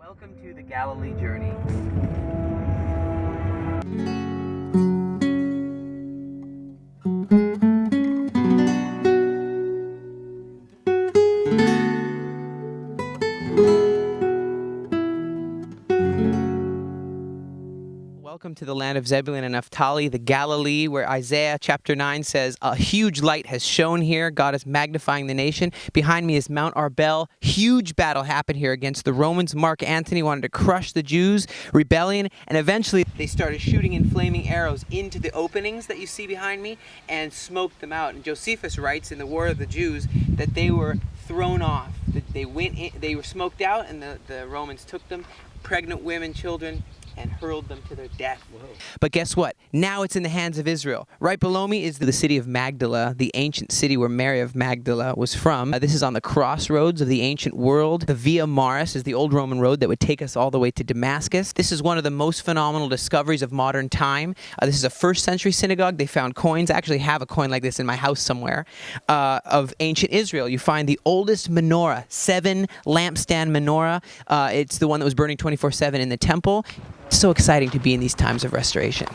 Welcome to the Galilee journey. Welcome to the land of Zebulun and Naphtali, the Galilee, where Isaiah chapter 9 says, a huge light has shone here. God is magnifying the nation. Behind me is Mount Arbel. Huge battle happened here against the Romans. Mark Antony wanted to crush the Jews, rebellion, and eventually they started shooting in flaming arrows into the openings that you see behind me and smoked them out. And Josephus writes in the War of the Jews that they were thrown off. That they went in, they were smoked out, and the Romans took them, pregnant women, children, and hurled them to their death. Whoa. But guess what? Now it's in the hands of Israel. Right below me is the city of Magdala, the ancient city where Mary of Magdala was from. This is on the crossroads of the ancient world. The Via Maris is the old Roman road that would take us all the way to Damascus. This is one of the most phenomenal discoveries of modern time. This is a first century synagogue. They found coins. I actually have a coin like this in my house somewhere of ancient Israel. You find the oldest menorah, 7 lampstand menorah. It's the one that was burning 24/7 in the temple. So exciting to be in these times of restoration.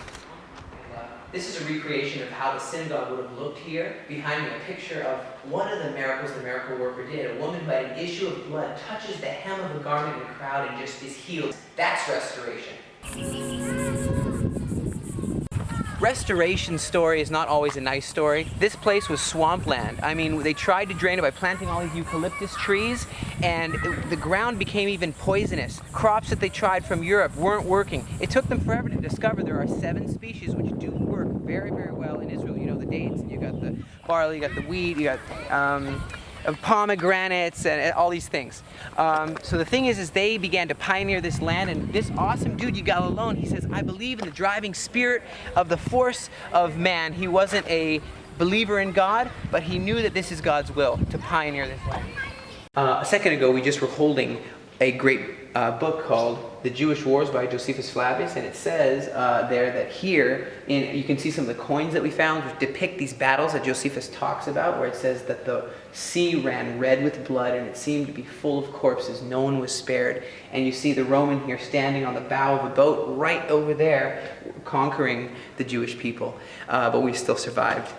This is a recreation of how the synagogue would have looked here. Behind me, a picture of one of the miracles the miracle worker did. A woman who had an issue of blood touches the hem of a garment in the crowd and just is healed. That's restoration. Restoration story is not always a nice story. This place was swampland. I mean, they tried to drain it by planting all these eucalyptus trees, and the ground became even poisonous. Crops that they tried from Europe weren't working. It took them forever to discover there are 7 species which do work very, very well in Israel. You know, the dates, and you got the barley, you got the wheat, you got pomegranates and all these things. So the thing is they began to pioneer this land, and this awesome dude you got alone, he says, I believe in the driving spirit of the force of man. He wasn't a believer in God, but he knew that this is God's will to pioneer this land. A second ago, we just were holding a great book called The Jewish Wars by Josephus Flavius, and it says there that here, you can see some of the coins that we found which depict these battles that Josephus talks about, where it says that the sea ran red with blood and it seemed to be full of corpses. No one was spared. And you see the Roman here standing on the bow of a boat right over there, conquering the Jewish people, but we still survived.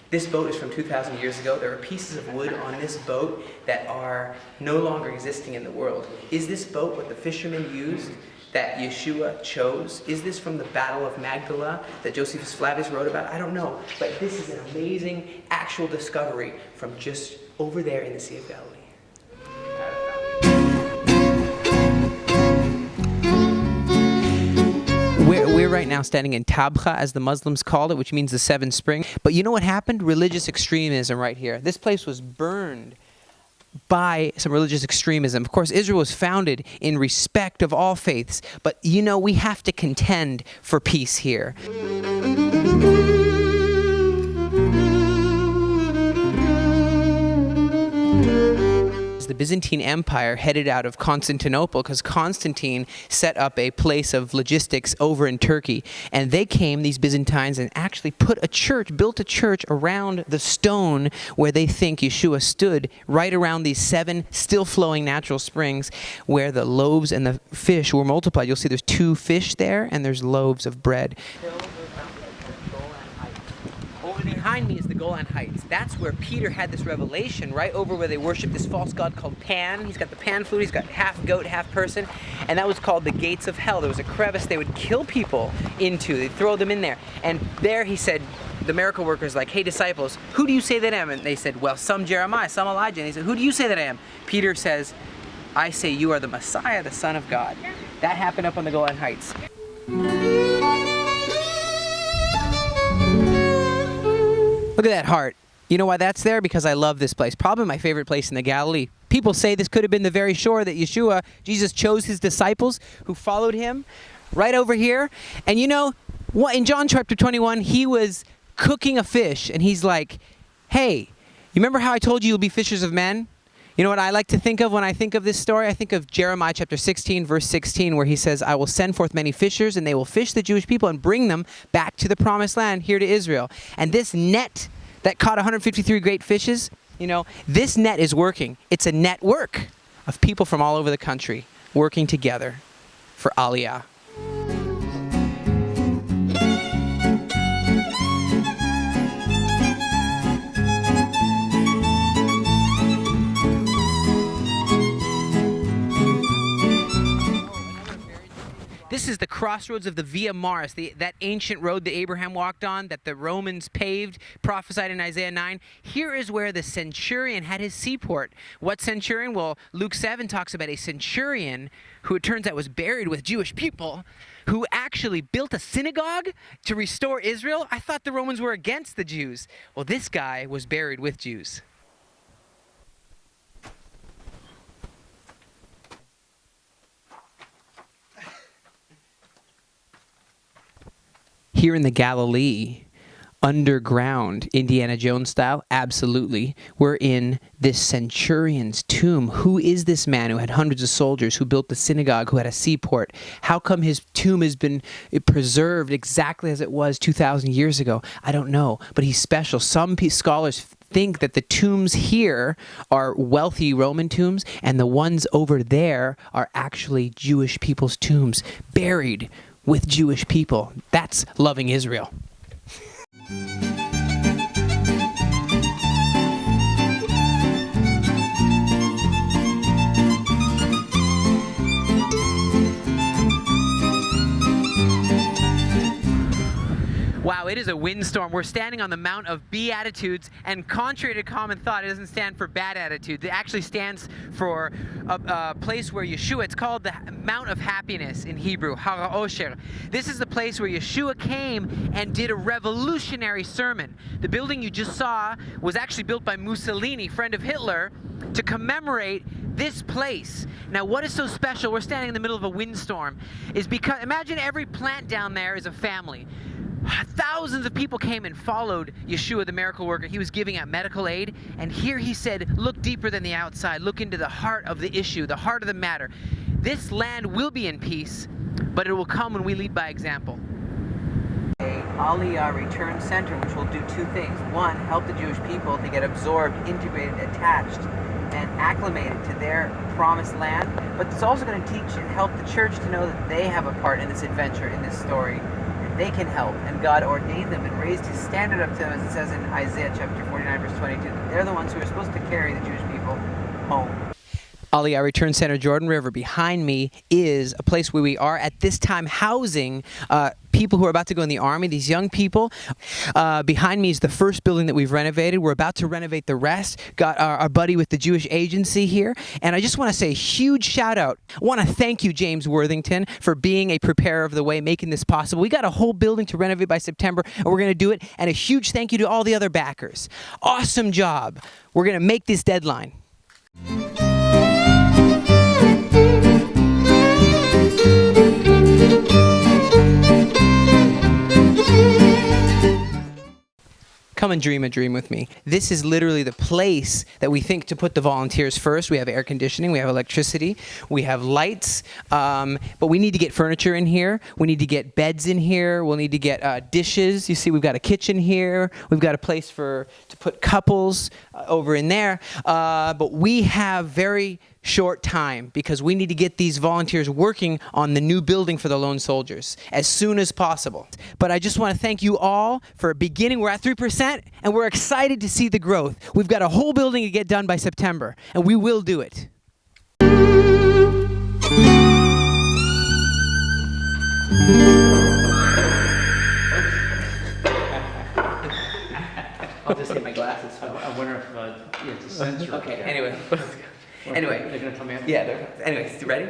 This boat is from 2,000 years ago. There are pieces of wood on this boat that are no longer existing in the world. Is this boat what the fishermen used that Yeshua chose? Is this from the Battle of Magdala that Josephus Flavius wrote about? I don't know. But this is an amazing actual discovery from just over there in the Sea of Galilee. We're right now standing in Tabcha, as the Muslims call it, which means the 7 Springs. But you know what happened? Religious extremism right here. This place was burned by some religious extremism. Of course, Israel was founded in respect of all faiths. But, you know, we have to contend for peace here. The Byzantine Empire headed out of Constantinople because Constantine set up a place of logistics over in Turkey. And they came, these Byzantines, and actually built a church around the stone where they think Yeshua stood, right around these 7 still flowing natural springs where the loaves and the fish were multiplied. You'll see there's 2 fish there and there's loaves of bread. Behind me is the Golan Heights. That's where Peter had this revelation, right over where they worship this false god called Pan. He's got the Pan flute, he's got half goat, half person, and that was called the gates of hell. There was a crevice they would kill people into. They'd throw them in there. And there he said, the miracle worker's like, hey disciples, who do you say that I am? And they said, well, some Jeremiah, some Elijah. And he said, who do you say that I am? Peter says, I say you are the Messiah, the Son of God. That happened up on the Golan Heights. Look at that heart. You know why that's there? Because I love this place. Probably my favorite place in the Galilee. People say this could have been the very shore that Jesus chose his disciples who followed him right over here. And you know, in John chapter 21, he was cooking a fish and he's like, hey, you remember how I told you you'll be fishers of men? You know what I like to think of when I think of this story? I think of Jeremiah chapter 16, verse 16, where he says, I will send forth many fishers, and they will fish the Jewish people and bring them back to the promised land, here to Israel. And this net that caught 153 great fishes, you know, this net is working. It's a network of people from all over the country working together for Aliyah. This is the crossroads of the Via Maris, that ancient road that Abraham walked on, that the Romans paved, prophesied in Isaiah 9. Here is where the centurion had his seaport. What centurion? Well, Luke 7 talks about a centurion who it turns out was buried with Jewish people, who actually built a synagogue to restore Israel. I thought the Romans were against the Jews. Well, this guy was buried with Jews. Here in the Galilee, underground, Indiana Jones style, absolutely, we're in this centurion's tomb. Who is this man who had hundreds of soldiers, who built the synagogue, who had a seaport? How come his tomb has been preserved exactly as it was 2,000 years ago? I don't know, but he's special. Some scholars think that the tombs here are wealthy Roman tombs, and the ones over there are actually Jewish people's tombs, buried with Jewish people. That's loving Israel. Wow, it is a windstorm. We're standing on the Mount of Beatitudes, and contrary to common thought, it doesn't stand for bad attitudes. It actually stands for a place where Yeshua, it's called the Mount of Happiness in Hebrew, Har HaOsher. This is the place where Yeshua came and did a revolutionary sermon. The building you just saw was actually built by Mussolini, friend of Hitler, to commemorate this place. Now, what is so special, we're standing in the middle of a windstorm, is because imagine every plant down there is a family. Thousands of people came and followed Yeshua, the miracle worker. He was giving out medical aid, and here he said, look deeper than the outside. Look into the heart of the issue, the heart of the matter. This land will be in peace, but it will come when we lead by example. A Aliyah Return Center, which will do two things. One, help the Jewish people to get absorbed, integrated, attached, and acclimated to their promised land. But it's also going to teach and help the church to know that they have a part in this adventure, in this story. They can help, and God ordained them and raised his standard up to them, as it says in Isaiah chapter 49, verse 22. They're the ones who are supposed to carry the Jewish people home. Aliyah Return Center, Jordan River. Behind me is a place where we are at this time housing people who are about to go in the army, these young people. Behind me is the first building that we've renovated. We're about to renovate the rest. Got our buddy with the Jewish agency here. And I just want to say a huge shout out. I want to thank you, James Worthington, for being a preparer of the way, making this possible. We got a whole building to renovate by September, and we're going to do it. And a huge thank you to all the other backers. Awesome job. We're going to make this deadline. Come and dream a dream with me. This is literally the place that we think to put the volunteers first. We have air conditioning, we have electricity, we have lights, but we need to get furniture in here. We need to get beds in here. We'll need to get dishes. You see, we've got a kitchen here. We've got a place to put couples over in there. But we have very short time because we need to get these volunteers working on the new building for the lone soldiers as soon as possible. But I just want to thank you all for beginning. We're at 3% and we're excited to see the growth. We've got a whole building to get done by September, and we will do it. I'll just get my glasses. I wonder if it's a sensor. Okay, anyway. Anyway. They're going to come in? Yeah, anyway, ready?